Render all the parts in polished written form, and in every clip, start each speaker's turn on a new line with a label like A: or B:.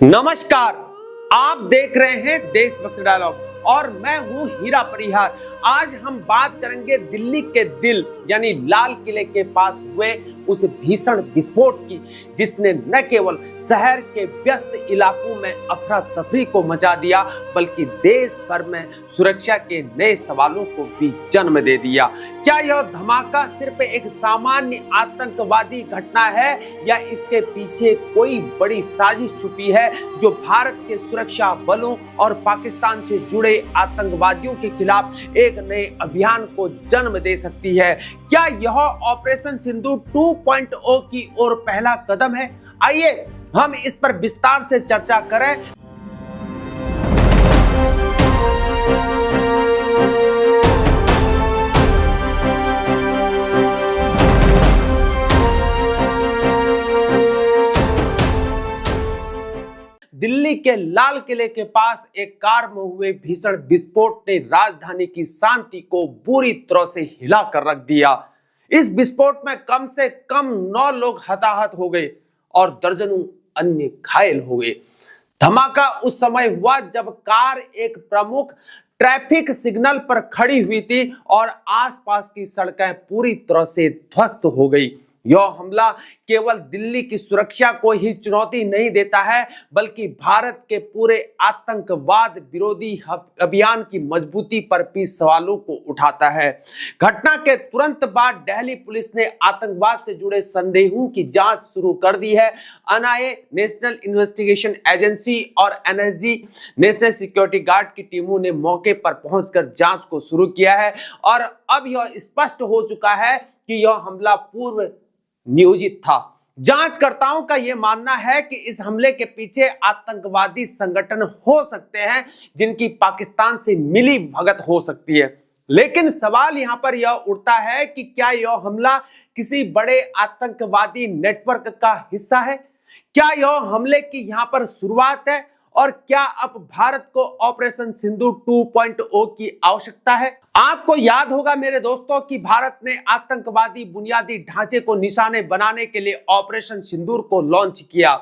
A: नमस्कार, आप देख रहे हैं देशभक्ति डायलॉग और मैं हूं हीरा परिहार। आज हम बात करेंगे दिल्ली के दिल यानी लाल किले के पास हुए उस भीषण विस्फोट की, जिसने न केवल शहर के व्यस्त इलाकों में अफरा तफरी को मचा दिया बल्कि देश भर में सुरक्षा के नए सवालों को भी जन्म दे दिया। क्या यह धमाका सिर्फ एक सामान्य आतंकवादी घटना है या इसके पीछे कोई बड़ी साजिश छुपी है जो भारत के सुरक्षा बलों और पाकिस्तान से जुड़े आतंकवादियों के खिलाफ एक नए अभियान को जन्म दे सकती है? क्या यह ऑपरेशन सिंदूर 2.0 की ओर पहला कदम है? आइए हम इस पर विस्तार से चर्चा करें। दिल्ली के लाल किले के पास एक कार में हुए भीषण विस्फोट ने राजधानी की शांति को बुरी तरह से हिला कर रख दिया। इस विस्फोट में कम से कम 9 लोग हताहत हो गए और दर्जनों अन्य घायल हो गए। धमाका उस समय हुआ जब कार एक प्रमुख ट्रैफिक सिग्नल पर खड़ी हुई थी और आसपास की सड़कें पूरी तरह से ध्वस्त हो गई। यह हमला केवल दिल्ली की सुरक्षा को ही चुनौती नहीं देता है बल्कि भारत के पूरे आतंकवाद विरोधी अभियान की मजबूती पर भी सवालों को उठाता है। घटना के तुरंत बाद दिल्ली पुलिस ने आतंकवाद से जुड़े संदेहों की जांच शुरू कर दी है। एनआईए, नेशनल इन्वेस्टिगेशन एजेंसी और एनएसजी, नेशनल सिक्योरिटी गार्ड की टीमों ने मौके पर पहुंचकर जांच को शुरू किया है और अब यह स्पष्ट हो चुका है कि यह हमला पूर्व नियोजित था। जांचकर्ताओं का यह मानना है कि इस हमले के पीछे आतंकवादी संगठन हो सकते हैं जिनकी पाकिस्तान से मिली भगत हो सकती है। लेकिन सवाल यहां पर यह उठता है कि क्या यह हमला किसी बड़े आतंकवादी नेटवर्क का हिस्सा है? क्या यह हमले की यहां पर शुरुआत है और क्या अब भारत को ऑपरेशन सिंदूर 2.0 की आवश्यकता है? आपको याद होगा मेरे दोस्तों कि भारत ने आतंकवादी बुनियादी ढांचे को निशाने बनाने के लिए ऑपरेशन सिंदूर को लॉन्च किया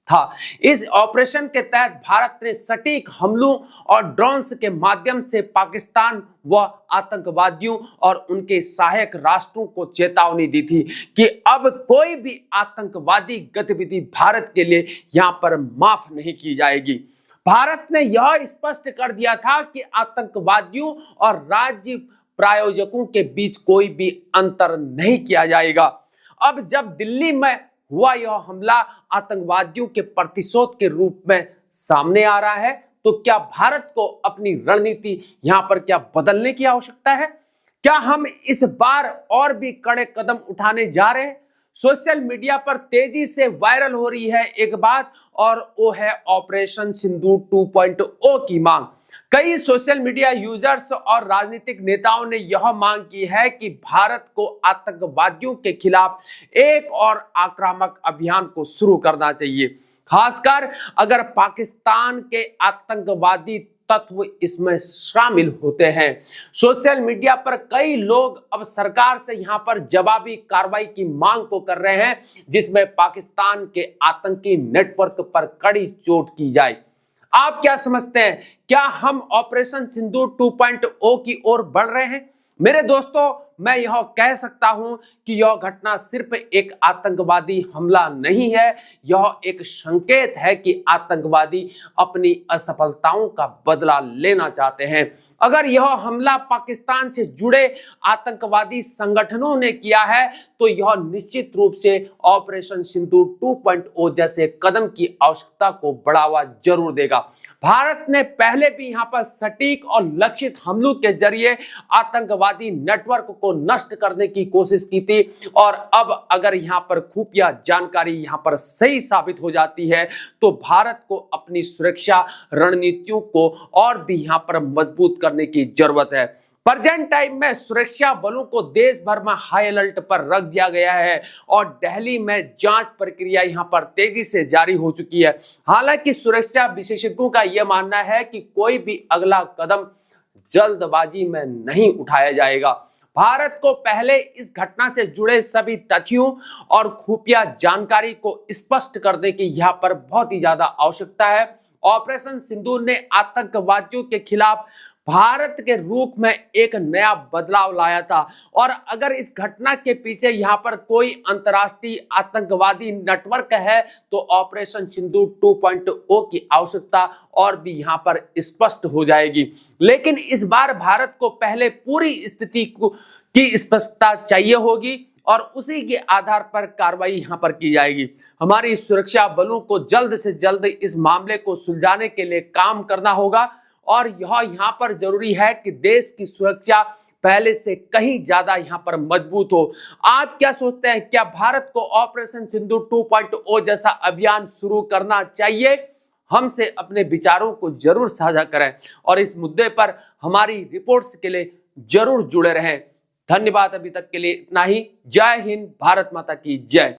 A: था। इस ऑपरेशन के तहत भारत ने सटीक हमलों और ड्रोन्स के माध्यम से पाकिस्तान व आतंकवादियों और उनके सहायक राष्ट्रों को चेतावनी दी थी कि अब कोई भी आतंकवादी गतिविधि भारत के लिए यहां पर माफ नहीं की जाएगी। भारत ने यह स्पष्ट कर दिया था कि आतंकवादियों और राज्य प्रायोजकों के बीच कोई भी अंतर नहीं किया जाएगा। अब जब दिल्ली में हुआ यह हमला आतंकवादियों के प्रतिशोध के रूप में सामने आ रहा है, तो क्या भारत को अपनी रणनीति यहां पर क्या बदलने की आवश्यकता है? क्या हम इस बार और भी कड़े कदम उठाने जा रहे हैं? सोशल मीडिया पर तेजी से वायरल हो रही है एक बात और वो है ऑपरेशन सिंदूर 2.0 की मांग। कई सोशल मीडिया यूजर्स और राजनीतिक नेताओं ने यह मांग की है कि भारत को आतंकवादियों के खिलाफ एक और आक्रामक अभियान को शुरू करना चाहिए, खासकर अगर पाकिस्तान के आतंकवादी तत्व इसमें शामिल होते हैं। सोशल मीडिया पर कई लोग अब सरकार से यहां पर जवाबी कार्रवाई की मांग को कर रहे हैं जिसमें पाकिस्तान के आतंकी नेटवर्क पर कड़ी चोट की जाए। आप क्या समझते हैं? क्या हम ऑपरेशन सिंदूर 2.0 की ओर बढ़ रहे हैं? मेरे दोस्तों, मैं यह कह सकता हूं कि यह घटना सिर्फ एक आतंकवादी हमला नहीं है, यह एक संकेत है कि आतंकवादी अपनी असफलताओं का बदला लेना चाहते हैं। अगर यह हमला पाकिस्तान से जुड़े आतंकवादी संगठनों ने किया है तो यह निश्चित रूप से ऑपरेशन सिंदूर 2.0 जैसे कदम की आवश्यकता को बढ़ावा जरूर देगा। भारत ने पहले भी यहां पर सटीक और लक्षित हमलों के जरिए आतंकवादी नेटवर्क को नष्ट करने की कोशिश की थी और अब अगर यहां पर खुफिया जानकारी यहां पर सही साबित हो जाती है तो भारत को अपनी सुरक्षा रणनीतियों को और भी यहां पर मजबूत करने की जरूरत है। प्रेजेंट टाइम में सुरक्षा बलों को देश भर में हाई अलर्ट पर रख दिया गया है और दिल्ली में जांच प्रक्रिया यहां पर तेजी से जारी हो चुकी है। हालांकि सुरक्षा विशेषज्ञों का यह मानना है कि कोई भी अगला कदम जल्दबाजी में नहीं उठाया जाएगा। भारत को पहले इस घटना से जुड़े सभी तथ्यों और खुफिया जानकारी को स्पष्ट करने की यहां पर बहुत ही ज्यादा आवश्यकता है। ऑपरेशन सिंदूर ने आतंकवादियों के खिलाफ भारत के रूप में एक नया बदलाव लाया था और अगर इस घटना के पीछे यहां पर कोई अंतर्राष्ट्रीय आतंकवादी नेटवर्क है तो ऑपरेशन सिंदूर 2.0 की आवश्यकता और भी यहां पर स्पष्ट हो जाएगी। लेकिन इस बार भारत को पहले पूरी स्थिति की स्पष्टता चाहिए होगी और उसी के आधार पर कार्रवाई यहां पर की जाएगी। हमारी सुरक्षा बलों को जल्द से जल्द इस मामले को सुलझाने के लिए काम करना होगा और यह यहां पर जरूरी है कि देश की सुरक्षा पहले से कहीं ज्यादा यहां पर मजबूत हो। आप क्या सोचते हैं, क्या भारत को ऑपरेशन सिंदूर 2.0 जैसा अभियान शुरू करना चाहिए? हमसे अपने विचारों को जरूर साझा करें और इस मुद्दे पर हमारी रिपोर्ट्स के लिए जरूर जुड़े रहें। धन्यवाद। अभी तक के लिए इतना ही। जय हिंद, भारत माता की जय।